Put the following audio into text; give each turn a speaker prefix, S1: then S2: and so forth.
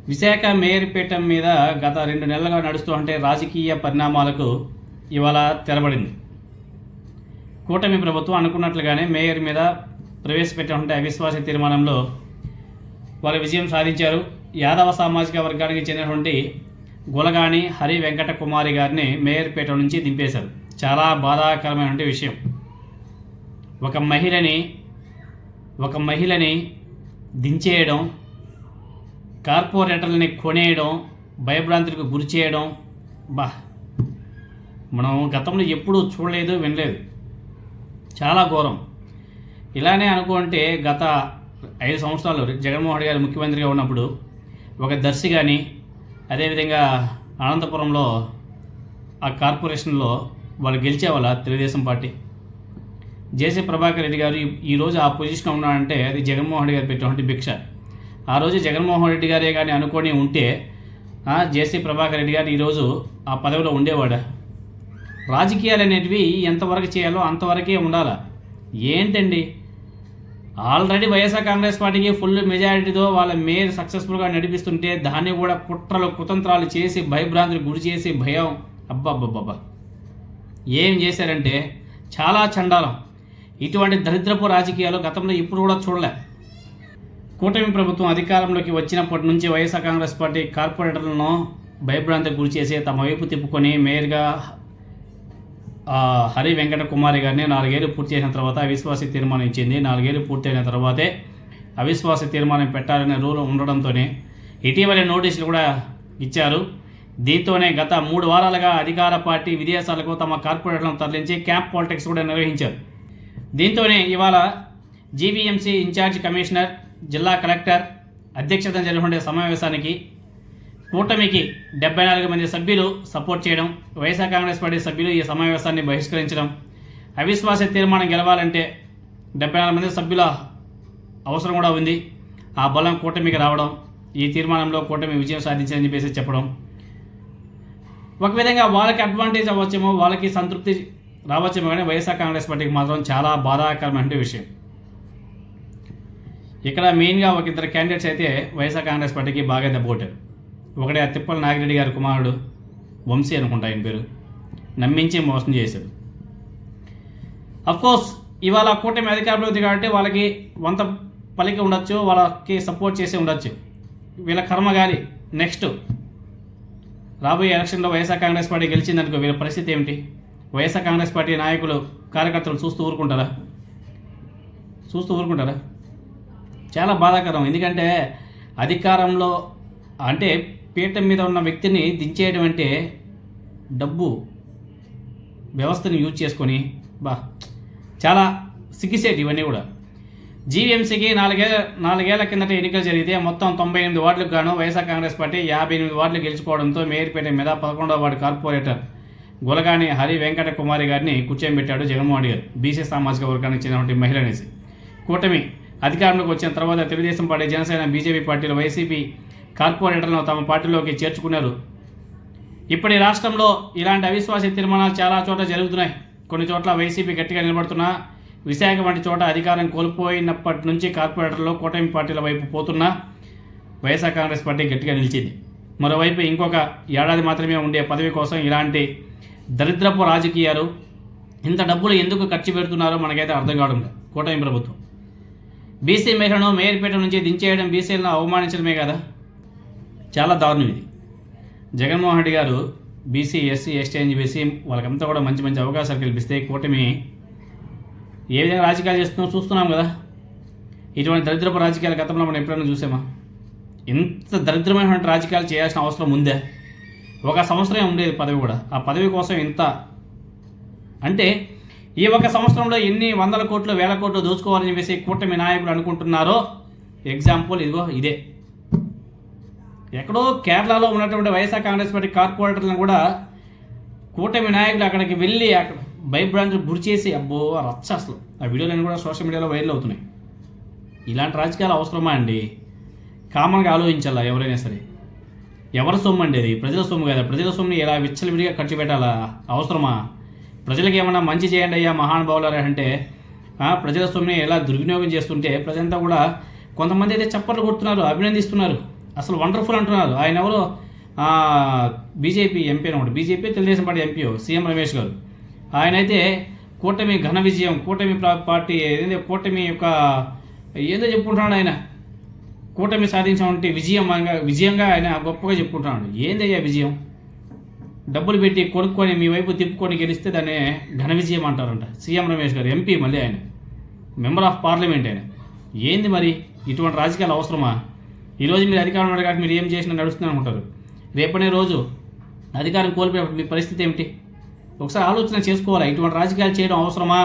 S1: Visakha mayor పీఠం మీద గత 2 నెలలుగా నడుస్తూ ఉంటే రాజకీయ పరిణామాలకు ఇవాళ తెరబడింది. కూటమి ప్రభుత్వం అనుకున్నట్లుగానే మేయర్ మీద ప్రవేశపెట్టినటువంటి అవిశ్వాస తీర్మానంలో వారు విజయం సాధించారు. యాదవ సామాజిక వర్గానికి చెందినటువంటి గులగాని హరి వెంకట కుమారి గారిని మేయర్ పీఠం నుంచి దింపేశారు. చాలా బాధాకరమైనటువంటి విషయం. ఒక మహిళని దించేయడం, కార్పొరేటర్లని కొనేయడం, భయభ్రాంతులకు గురి చేయడం, మనం గతంలో ఎప్పుడూ చూడలేదు, వినలేదు. చాలా ఘోరం. ఇలానే అనుకుంటే గత 5 సంవత్సరాలు జగన్మోహన్ గారు ముఖ్యమంత్రిగా ఉన్నప్పుడు ఒక దర్శి కానీ, అదేవిధంగా అనంతపురంలో ఆ కార్పొరేషన్లో వాళ్ళు గెలిచేవాళ్ళ తెలుగుదేశం పార్టీ. జేసీ ప్రభాకర్ రెడ్డి గారు ఈరోజు ఆ పొజిషన్లో ఉన్నారంటే అది జగన్మోహన్ రెడ్డి గారు పెట్టినటువంటి భిక్ష. ఆ రోజు జగన్మోహన్ రెడ్డి గారే కానీ అనుకొని ఉంటే జేసీ ప్రభాకర్ రెడ్డి గారు ఈరోజు ఆ పదవిలో ఉండేవాడా? రాజకీయాలు అనేటివి ఎంతవరకు చేయాలో అంతవరకే ఉండాలా. ఏంటండి, ఆల్రెడీ వైఎస్ఆర్ కాంగ్రెస్ పార్టీకి ఫుల్ మెజారిటీతో వాళ్ళ మేయర్ సక్సెస్ఫుల్గా నడిపిస్తుంటే దాన్ని కూడా కుట్రలు కుతంత్రాలు చేసి భయభ్రాంతులు గురి చేసి భయం అబ్బబ్బబ్బబ్బా ఏం చేశారంటే చాలా చండాలం. ఇటువంటి దరిద్రపు రాజకీయాలు గతంలో ఇప్పుడు కూడా చూడలే. కూటమి ప్రభుత్వం అధికారంలోకి వచ్చినప్పటి నుంచి వైఎస్ఆర్ కాంగ్రెస్ పార్టీ కార్పొరేటర్లను భయభ్రాంతికి గురి చేసి తమ వైపు తిప్పుకొని మేయర్గా హరి వెంకట కుమారి గారిని 4 ఏళ్ళు పూర్తి చేసిన తర్వాత అవిశ్వాస తీర్మానం ఇచ్చింది. 4 ఏళ్ళు పూర్తయిన తర్వాతే అవిశ్వాస తీర్మానం పెట్టాలనే రూల్ ఉండడంతోనే ఇటీవల నోటీసులు కూడా ఇచ్చారు. దీంతోనే గత 3 వారాలుగా అధికార పార్టీ విదేశాలకు తమ కార్పొరేటర్లను తరలించి క్యాంప్ పాలిటిక్స్ కూడా నిర్వహించారు. దీంతోనే ఇవాళ జీవీఎంసీ ఇన్ఛార్జ్ కమిషనర్, జిల్లా కలెక్టర్ అధ్యక్షతన జరిగిన సమావేశానికి కూటమికి 74 మంది సభ్యులు సపోర్ట్ చేయడం, వైఎస్ఆర్ కాంగ్రెస్ పార్టీ సభ్యులు ఈ సమావేశాన్ని బహిష్కరించడం, అవిశ్వాస తీర్మానం గెలవాలంటే 74 మంది సభ్యుల అవసరం కూడా ఉంది. ఆ బలం కూటమికి రావడం, ఈ తీర్మానంలో కూటమి విజయం సాధించిందని చెప్పేసి చెప్పడం, ఒక విధంగా వాళ్ళకి అడ్వాంటేజ్ అవ్వచ్చేమో, వాళ్ళకి సంతృప్తి రావచ్చేమో, కానీ వైఎస్ఆర్ కాంగ్రెస్ పార్టీకి మాత్రం చాలా బాధాకరమైన విషయం. ఇక్కడ మెయిన్గా ఒక 2 క్యాండిడేట్స్ అయితే వైఎస్ఆర్ కాంగ్రెస్ పార్టీకి బాగా దెబ్బకొట్టారు. ఒకటే తిప్పల నాగిరెడ్డి గారి కుమారుడు వంశీ అనుకుంటా ఆయన పేరు, నమ్మించి మోసం చేశాడు. అఫ్కోర్స్ ఇవాళ కూటమి అధికారంలో ఉంది కాబట్టి వాళ్ళకి వంత పలికి ఉండొచ్చు, వాళ్ళకి సపోర్ట్ చేసి ఉండొచ్చు. వీళ్ళ కర్మ గారి నెక్స్ట్ రాబోయే ఎలక్షన్లో వైఎస్ఆర్ కాంగ్రెస్ పార్టీ గెలిచిందనుకో వీళ్ళ పరిస్థితి ఏమిటి? వైఎస్ఆర్ కాంగ్రెస్ పార్టీ నాయకులు కార్యకర్తలు చూస్తూ ఊరుకుంటారా? చాలా బాధాకరం. ఎందుకంటే అధికారంలో అంటే పీఠం మీద ఉన్న వ్యక్తిని దించేయడం అంటే డబ్బు వ్యవస్థను యూజ్ చేసుకొని చాలా సిగ్గుసేటి ఇవన్నీ కూడా. జీవీఎంసీకి 4 ఏళ్ల కిందట ఎన్నికలు జరిగితే మొత్తం 98 వార్డులకు గాను వైఎస్ఆర్ కాంగ్రెస్ పార్టీ 58 వార్డులు గెలుచుకోవడంతో మేయర్పేట మీద 11వ వార్డు కార్పొరేటర్ గులగాని హరి వెంకట కుమారి గారిని కూర్చోబెట్టాడు జగన్మోహన్ గారు. బీసీ సామాజిక వర్గానికి చెందినటువంటి మహిళనేసి కూటమి అధికారంలోకి వచ్చిన తర్వాత తెలుగుదేశం పార్టీ, జనసేన, బీజేపీ పార్టీలు వైసీపీ కార్పొరేటర్లను తమ పార్టీలోకి చేర్చుకున్నారు. ఇప్పటి రాష్ట్రంలో ఇలాంటి అవిశ్వాస తీర్మానాలు చాలా చోట్ల జరుగుతున్నాయి. కొన్ని చోట్ల వైసీపీ గట్టిగా నిలబడుతున్నా, విశాఖ వంటి చోట అధికారం కోల్పోయినప్పటి నుంచి కార్పొరేటర్లు కూటమి పార్టీల వైపు పోతున్నా వైఎస్ఆర్ కాంగ్రెస్ పార్టీ గట్టిగా నిలిచింది. మరోవైపు ఇంకొక ఏడాది మాత్రమే ఉండే పదవి కోసం ఇలాంటి దరిద్రపు రాజకీయాలు, ఇంత డబ్బులు ఎందుకు ఖర్చు పెడుతున్నారో మనకైతే అర్థం కావడం లేదు. కూటమి ప్రభుత్వం బీసీ మహిళను మేయర్పేట నుంచి దించేయడం బీసీలను అవమానించడమే కదా. చాలా దారుణం ఇది. జగన్మోహన్ రెడ్డి గారు బీసీ, ఎస్సీ, ఎస్టీ, బీసీ వాళ్ళకంతా కూడా మంచి మంచి అవకాశాలు కల్పిస్తే కూటమి ఏ విధంగా రాజకీయాలు చేస్తున్నామో చూస్తున్నాం కదా. ఇటువంటి దరిద్రపు రాజకీయాలు గతంలో మనం ఎప్పుడైనా చూసామా? ఇంత దరిద్రమైనటువంటి రాజకీయాలు చేయాల్సిన అవసరం ఉందే? 1 సంవత్సరమే ఉండేది పదవి కూడా. ఆ పదవి కోసం ఇంత అంటే ఈ 1 సంవత్సరంలో ఎన్ని 100 కోట్లు 1000 కోట్లు దోచుకోవాలని చెప్పేసి కూటమి నాయకులు అనుకుంటున్నారో ఎగ్జాంపుల్ ఇదిగో ఇదే. ఎక్కడో కేరళలో ఉన్నటువంటి వైఎస్ఆర్ కాంగ్రెస్ పార్టీ కార్పొరేటర్లను కూడా కూటమి నాయకులు అక్కడికి వెళ్ళి అక్కడ భయభ్రాంతులు గురి చేసి అబ్బో రచ్చ. అసలు ఆ వీడియోలన్నీ కూడా సోషల్ మీడియాలో వైరల్ అవుతున్నాయి. ఇలాంటి రాజకీయాలు అవసరమా అండి? కామన్గా ఆలోచించాలా ఎవరైనా సరే. ఎవరి సొమ్ము అండి అది? ప్రజల సొమ్ము కదా. ప్రజల సొమ్ముని ఎలా విచ్చలవిడిగా ఖర్చు పెట్టాలా? అవసరమా? ప్రజలకు ఏమన్నా మంచి చేయండి అయ్యా మహానుభావులు అంటే ప్రజల సొమ్ముని ఎలా దుర్వినియోగం చేస్తుంటే ప్రజలంతా కూడా కొంతమంది అయితే చప్పట్లు కొడుతున్నారు, అభినందిస్తున్నారు. అసలు వండర్ఫుల్ అంటున్నారు. ఆయన ఎవరో బీజేపీ ఎంపీ అనమాట, BJP Telugu Desam party MP CM Ramesh గారు. ఆయన అయితే కూటమి ఘన విజయం, కూటమి పార్టీ ఏదైతే కూటమి యొక్క ఏదో చెప్పుకుంటున్నాడు ఆయన, కూటమి సాధించినటువంటి విజయంగా ఆయన గొప్పగా చెప్పుకుంటున్నాడు. ఏందయ్యా విజయం? డబ్బులు పెట్టి కొనుక్కొని మీ వైపు తిప్పుకొని గెలిస్తే దాన్ని ఘన విజయం అంటారంట. సీఎం రమేష్ గారు ఎంపీ, మళ్ళీ ఆయన మెంబర్ ఆఫ్ పార్లమెంట్ ఆయన. ఏంది మరి ఇటువంటి రాజకీయాలు అవసరమా? ఈరోజు మీరు అధికారంలో ఉన్నారు కాబట్టి మీరు ఏం చేసినా నడుస్తుంది అనుకుంటారు. రేపనే రోజు అధికారం కోల్పోయినప్పుడు మీ పరిస్థితి ఏమిటి? ఒకసారి ఆలోచన చేసుకోవాలా, ఇటువంటి రాజకీయాలు చేయడం అవసరమా?